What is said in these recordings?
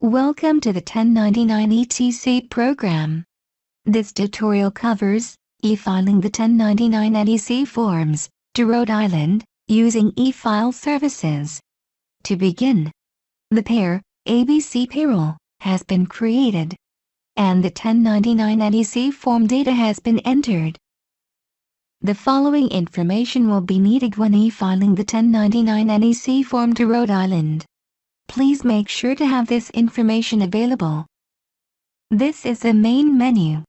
Welcome to the 1099 ETC program. This tutorial covers e-filing the 1099 NEC forms to Rhode Island using e-file services. To begin, the pair ABC payroll has been created, and the 1099 NEC form data has been entered. The following information will be needed when e-filing the 1099 NEC form to Rhode Island. Please make sure to have this information available. This is the main menu.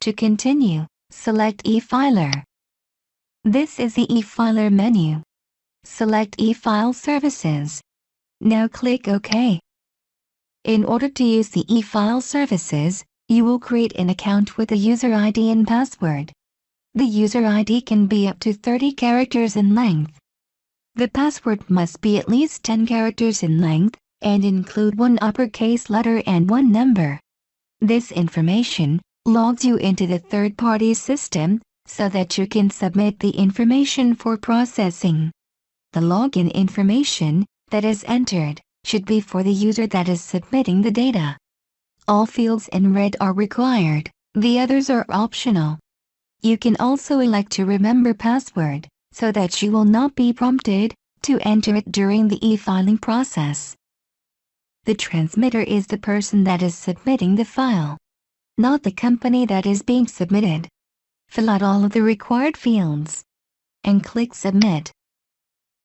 To continue, select e-filer. This is the e-filer menu. Select e-file services. Now click OK. In order to use the e-file services, you will create an account with a user ID and password. The user ID can be up to 30 characters in length. The password must be at least 10 characters in length, and include one uppercase letter and one number. This information logs you into the third-party system, so that you can submit the information for processing. The login information that is entered should be for the user that is submitting the data. All fields in red are required, the others are optional. You can also elect to remember password, so that you will not be prompted to enter it during the e-filing process. The transmitter is the person that is submitting the file, not the company that is being submitted. Fill out all of the required fields and click Submit.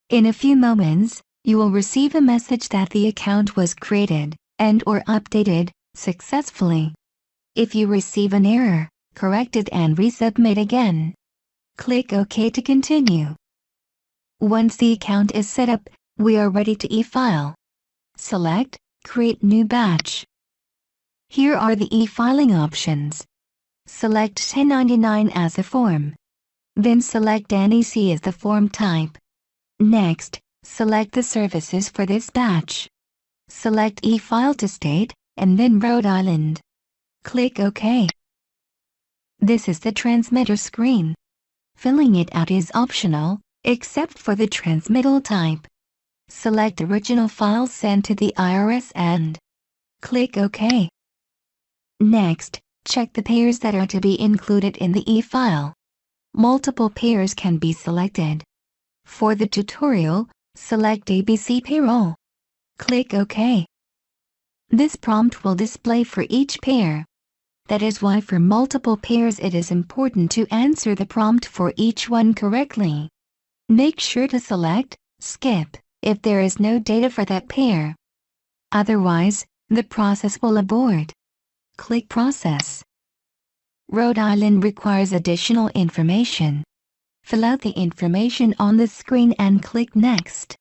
In a few moments, you will receive a message that the account was created and/or updated successfully. If you receive an error, correct it and resubmit again. Click OK to continue. Once the account is set up, we are ready to e-file. Select Create New Batch. Here are the e-filing options. Select 1099 as the form. Then select NEC as the form type. Next, select the services for this batch. Select e-file to state, and then Rhode Island. Click OK. This is the transmitter screen. Filling it out is optional, except for the transmittal type. Select Original File Sent to the IRS and click OK. Next, check the pairs that are to be included in the e-file. Multiple pairs can be selected. For the tutorial, select ABC Payroll. Click OK. This prompt will display for each pair. That is why for multiple pairs it is important to answer the prompt for each one correctly. Make sure to select Skip if there is no data for that pair. Otherwise, the process will abort. Click Process. Rhode Island requires additional information. Fill out the information on the screen and click Next.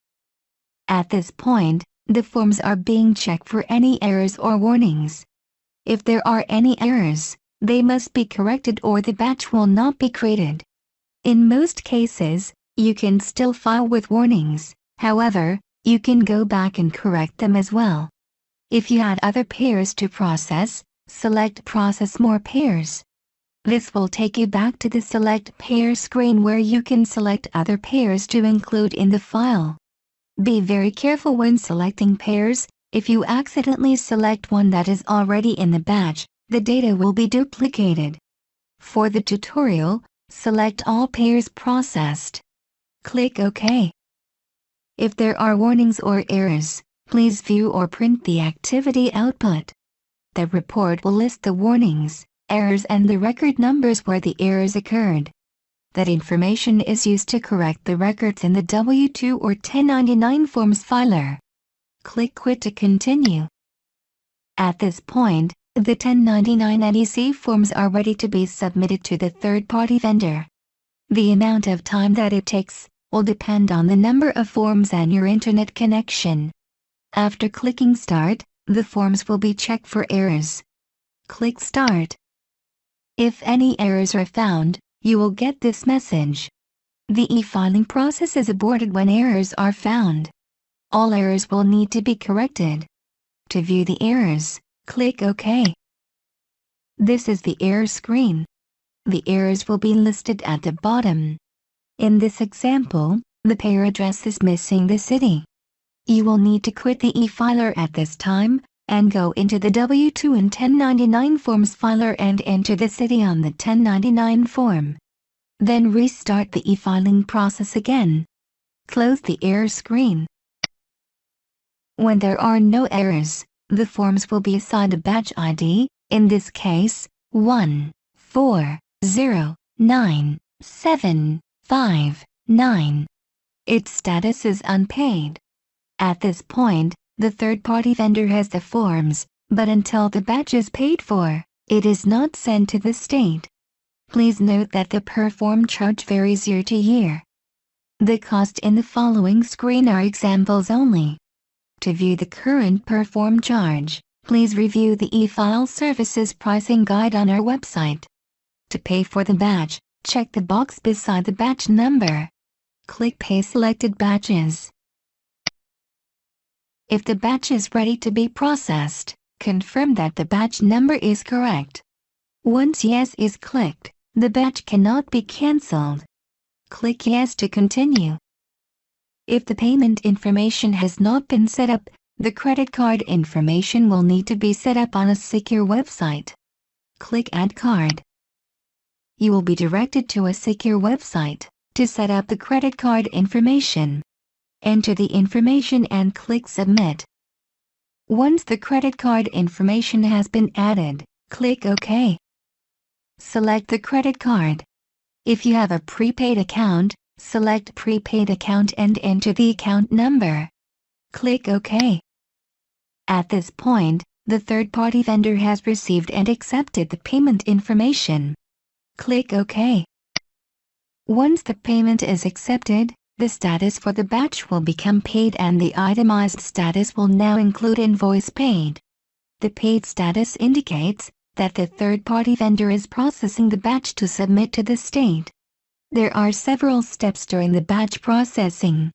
At this point, the forms are being checked for any errors or warnings. If there are any errors, they must be corrected or the batch will not be created. In most cases, you can still file with warnings, however, you can go back and correct them as well. If you had other pairs to process, select Process More Pairs. This will take you back to the Select Pair screen where you can select other pairs to include in the file. Be very careful when selecting pairs. If you accidentally select one that is already in the batch, the data will be duplicated. For the tutorial, select All Pairs Processed. Click OK. If there are warnings or errors, please view or print the activity output. The report will list the warnings, errors and the record numbers where the errors occurred. That information is used to correct the records in the W-2 or 1099 forms filer. Click Quit to continue. At this point, the 1099 NEC forms are ready to be submitted to the third-party vendor. The amount of time that it takes will depend on the number of forms and your internet connection. After clicking Start, the forms will be checked for errors. Click Start. If any errors are found, you will get this message. The e-filing process is aborted when errors are found. All errors will need to be corrected. To view the errors, click OK. This is the error screen. The errors will be listed at the bottom. In this example, the pair address is missing the city. You will need to quit the e-filer at this time, and go into the W-2 and 1099 forms filer and enter the city on the 1099 form. Then restart the e-filing process again. Close the error screen. When there are no errors, the forms will be assigned a batch ID, in this case, 14097559. Its status is unpaid. At this point, the third-party vendor has the forms, but until the batch is paid for, it is not sent to the state. Please note that the per form charge varies year to year. The cost in the following screen are examples only. To view the current per form charge, please review the e-file services pricing guide on our website. To pay for the batch, check the box beside the batch number. Click Pay selected batches. If the batch is ready to be processed, confirm that the batch number is correct. Once Yes is clicked, the batch cannot be cancelled. Click Yes to continue. If the payment information has not been set up, the credit card information will need to be set up on a secure website. Click Add Card. You will be directed to a secure website to set up the credit card information. Enter the information and click Submit. Once the credit card information has been added, click OK. Select the credit card. If you have a prepaid account, select Prepaid Account and enter the account number. Click OK. At this point, the third-party vendor has received and accepted the payment information. Click OK. Once the payment is accepted, the status for the batch will become paid and the itemized status will now include invoice paid. The paid status indicates that the third-party vendor is processing the batch to submit to the state. There are several steps during the batch processing.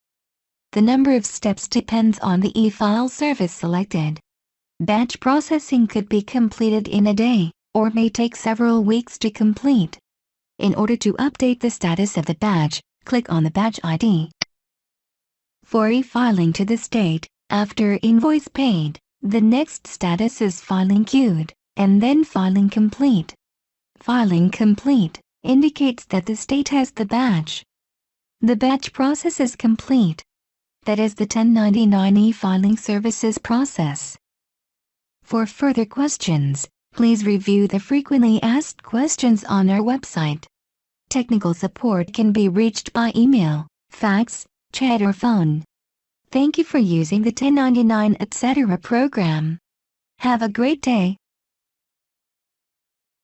The number of steps depends on the e-file service selected. Batch processing could be completed in a day, or may take several weeks to complete. In order to update the status of the batch, click on the batch ID. For e-filing to the state, after invoice paid, the next status is filing queued, and then filing complete. Filing complete indicates that the state has the batch. The batch process is complete. That is the 1099 e-filing services process. For further questions, please review the frequently asked questions on our website. Technical support can be reached by email, fax, chat or phone. Thank you for using the 1099 etc. program. Have a great day.